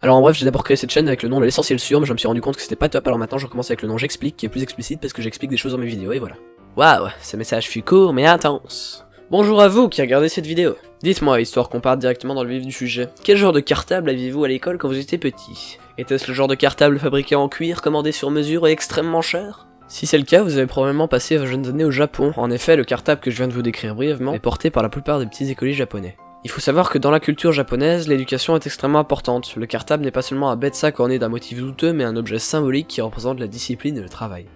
Alors en bref, j'ai d'abord créé cette chaîne avec le nom de l'essentiel sûr, mais je me suis rendu compte que c'était pas top, alors maintenant je recommence avec le nom j'explique, qui est plus explicite parce que j'explique des choses dans mes vidéos, et voilà. Waouh, ce message fut court mais intense. Bonjour à vous qui regardez cette vidéo. Dites-moi, histoire qu'on parte directement dans le vif du sujet, quel genre de cartable aviez-vous à l'école quand vous étiez petit? Était-ce le genre de cartable fabriqué en cuir, commandé sur mesure et extrêmement cher? Si c'est le cas, vous avez probablement passé vos jeunes années au Japon. En effet, le cartable que je viens de vous décrire brièvement est porté par la plupart des petits écoliers japonais. Il faut savoir que dans la culture japonaise, l'éducation est extrêmement importante. Le cartable n'est pas seulement un bête sac orné d'un motif douteux, mais un objet symbolique qui représente la discipline et le travail.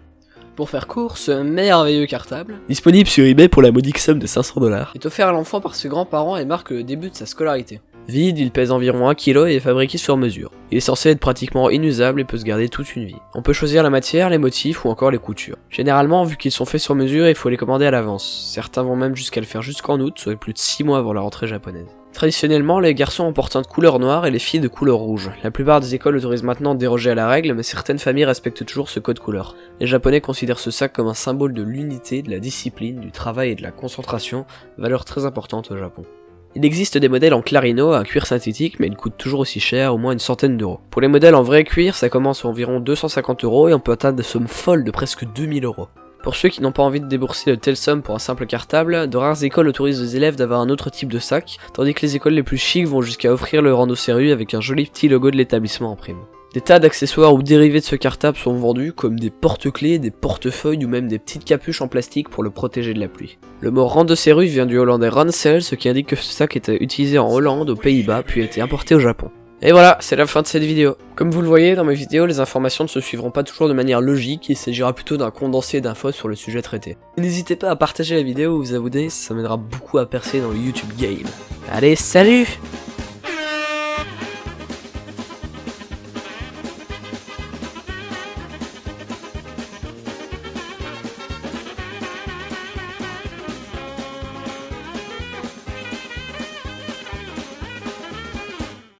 Pour faire court, ce merveilleux cartable, disponible sur eBay pour la modique somme de 500$, est offert à l'enfant par ses grands-parents et marque le début de sa scolarité. Vide, il pèse environ 1 kg et est fabriqué sur mesure. Il est censé être pratiquement inusable et peut se garder toute une vie. On peut choisir la matière, les motifs ou encore les coutures. Généralement, vu qu'ils sont faits sur mesure, il faut les commander à l'avance. Certains vont même jusqu'à le faire jusqu'en août, soit plus de 6 mois avant la rentrée japonaise. Traditionnellement, les garçons en portent un de couleur noire et les filles de couleur rouge. La plupart des écoles autorisent maintenant de déroger à la règle, mais certaines familles respectent toujours ce code couleur. Les japonais considèrent ce sac comme un symbole de l'unité, de la discipline, du travail et de la concentration, valeur très importante au Japon. Il existe des modèles en clarino à cuir synthétique, mais ils coûtent toujours aussi cher, au moins une centaine d'euros. Pour les modèles en vrai cuir, ça commence à environ 250€ et on peut atteindre des sommes folles de presque 2000€. Pour ceux qui n'ont pas envie de débourser de telles sommes pour un simple cartable, de rares écoles autorisent les élèves d'avoir un autre type de sac, tandis que les écoles les plus chics vont jusqu'à offrir le rando sérieux avec un joli petit logo de l'établissement en prime. Des tas d'accessoires ou dérivés de ce cartable sont vendus, comme des porte-clés, des portefeuilles ou même des petites capuches en plastique pour le protéger de la pluie. Le mot randoserus vient du hollandais ransel, ce qui indique que ce sac était utilisé en Hollande, aux Pays-Bas, puis a été importé au Japon. Et voilà, c'est la fin de cette vidéo. Comme vous le voyez dans mes vidéos, les informations ne se suivront pas toujours de manière logique, il s'agira plutôt d'un condensé d'infos sur le sujet traité. N'hésitez pas à partager la vidéo ou vous abonner, ça m'aidera beaucoup à percer dans le YouTube game. Allez, salut!